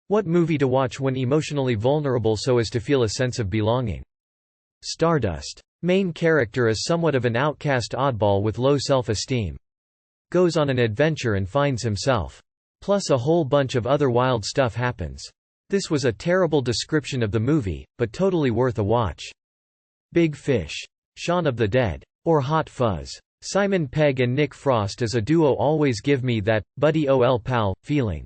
What movie to watch when emotionally vulnerable so as to feel a sense of belonging? Stardust. Main character is somewhat of an outcast oddball with low self-esteem. Goes on an adventure and finds himself. Plus a whole bunch of other wild stuff happens. This was a terrible description of the movie, but totally worth a watch. Big Fish. Shaun of the Dead. Or Hot Fuzz. Simon Pegg and Nick Frost as a duo always give me that buddy ol' pal feeling.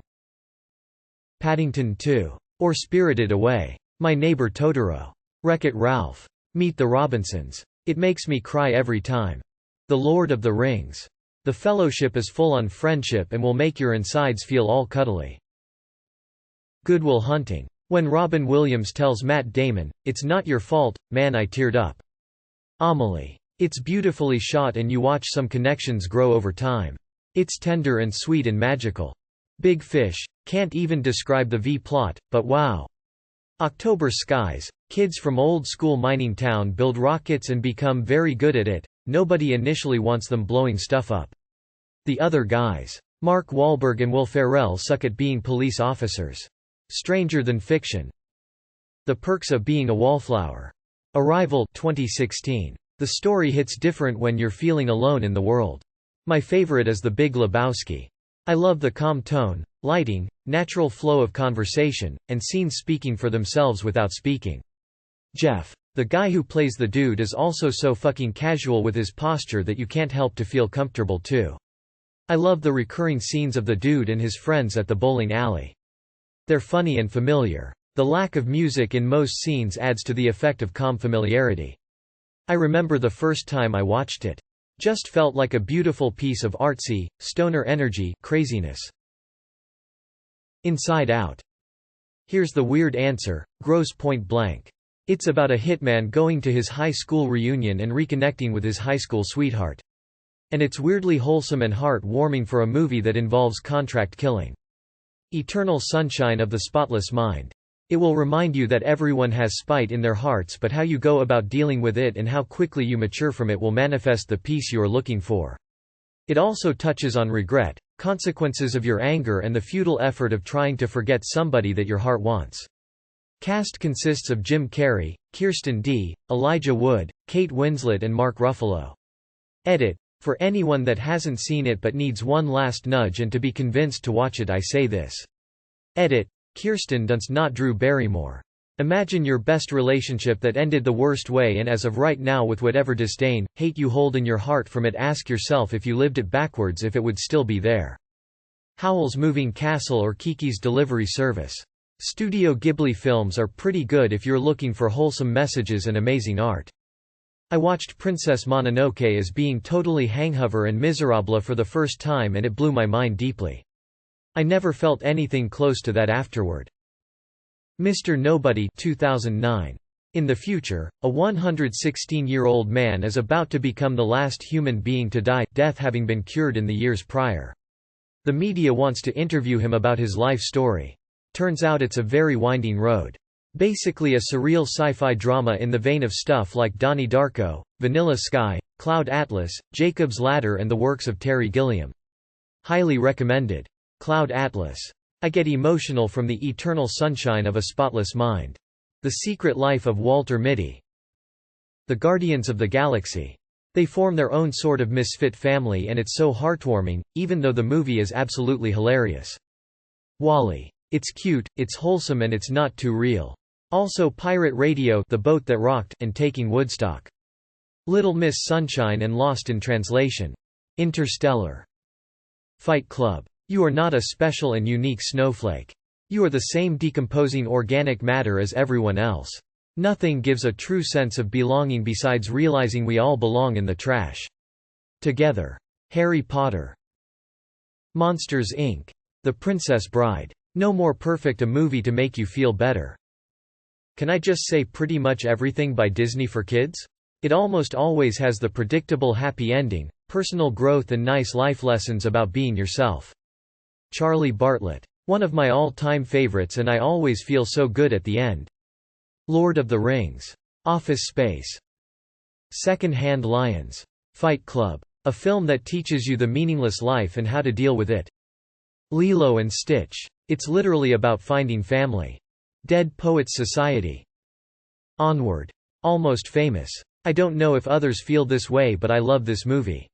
Paddington 2. Or Spirited Away. My Neighbor Totoro. Wreck-It Ralph. Meet the Robinsons. It makes me cry every time. The Lord of the Rings. The Fellowship is full on friendship and will make your insides feel all cuddly. Good Will Hunting. When Robin Williams tells Matt Damon, "It's not your fault, man, I teared up." Amelie. It's beautifully shot and you watch some connections grow over time. It's tender and sweet and magical. Big Fish. Can't even describe the V-plot, but wow. October Skies. Kids from old-school mining town build rockets and become very good at it. Nobody initially wants them blowing stuff up. The Other Guys. Mark Wahlberg and Will Ferrell suck at being police officers. Stranger Than Fiction. The Perks of Being a Wallflower. Arrival 2016. The story hits different when you're feeling alone in the world. My favorite is The Big Lebowski. I love the calm tone, lighting, natural flow of conversation, and scenes speaking for themselves without speaking. Jeff. The guy who plays the dude is also so fucking casual with his posture that you can't help to feel comfortable too. I love the recurring scenes of the dude and his friends at the bowling alley. They're funny and familiar. The lack of music in most scenes adds to the effect of calm familiarity. I remember the first time I watched it. Just felt like a beautiful piece of artsy, stoner energy craziness. Inside Out. Here's the weird answer, Grosse Pointe Blank. It's about a hitman going to his high school reunion and reconnecting with his high school sweetheart. And it's weirdly wholesome and heart-warming for a movie that involves contract killing. Eternal Sunshine of the Spotless Mind. It will remind you that everyone has spite in their hearts, but how you go about dealing with it and how quickly you mature from it will manifest the peace you are looking for. It also touches on regret, consequences of your anger and the futile effort of trying to forget somebody that your heart wants. Cast consists of Jim Carrey, Kirsten D., Elijah Wood, Kate Winslet and Mark Ruffalo. Edit. For anyone that hasn't seen it but needs one last nudge and to be convinced to watch it, I say this. Edit. Kirsten Dunst, not Drew Barrymore. Imagine your best relationship that ended the worst way, and as of right now, with whatever disdain, hate you hold in your heart from it, ask yourself if you lived it backwards if it would still be there. Howl's Moving Castle or Kiki's Delivery Service. Studio Ghibli films are pretty good if you're looking for wholesome messages and amazing art. I watched Princess Mononoke as being totally hangover and miserable for the first time and it blew my mind deeply. I never felt anything close to that afterward. Mr. Nobody 2009. In the future, a 116-year-old man is about to become the last human being to die, death having been cured in the years prior. The media wants to interview him about his life story. Turns out it's a very winding road. Basically a surreal sci-fi drama in the vein of stuff like Donnie Darko, Vanilla Sky, Cloud Atlas, Jacob's Ladder and the works of Terry Gilliam. Highly recommended. Cloud Atlas. I get emotional from the Eternal Sunshine of a Spotless Mind. The Secret Life of Walter Mitty. The Guardians of the Galaxy. They form their own sort of misfit family and it's so heartwarming, even though the movie is absolutely hilarious. WALL-E. It's cute, it's wholesome and it's not too real. Also Pirate Radio, The Boat That Rocked, and Taking Woodstock. Little Miss Sunshine and Lost in Translation. Interstellar. Fight Club. You are not a special and unique snowflake. You are the same decomposing organic matter as everyone else. Nothing gives a true sense of belonging besides realizing we all belong in the trash. Together. Harry Potter. Monsters Inc. The Princess Bride. No more perfect a movie to make you feel better. Can I just say pretty much everything by Disney for kids? It almost always has the predictable happy ending, personal growth and nice life lessons about being yourself. Charlie Bartlett. One of my all-time favorites and I always feel so good at the end. Lord of the Rings. Office Space. Second-Hand Lions. Fight Club. A film that teaches you the meaningless life and how to deal with it. Lilo and Stitch. It's literally about finding family. Dead Poets Society. Onward. Almost Famous. I don't know if others feel this way, but I love this movie.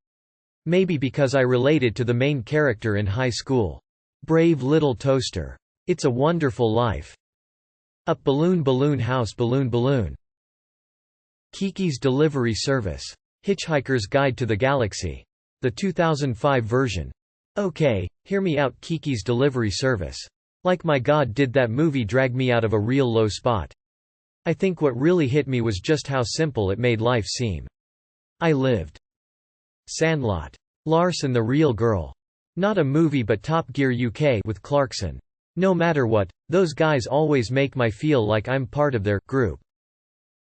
Maybe because I related to the main character in high school. Brave Little Toaster. It's a Wonderful Life. Up Balloon Balloon House Balloon Balloon. Kiki's Delivery Service. Hitchhiker's Guide to the Galaxy. The 2005 version. Okay, hear me out. Kiki's Delivery Service. Like my God, did that movie drag me out of a real low spot. I think what really hit me was just how simple it made life seem. I lived. Sandlot. Larson the Real Girl. Not a movie but Top Gear UK with Clarkson. No matter what, those guys always make me feel like I'm part of their group.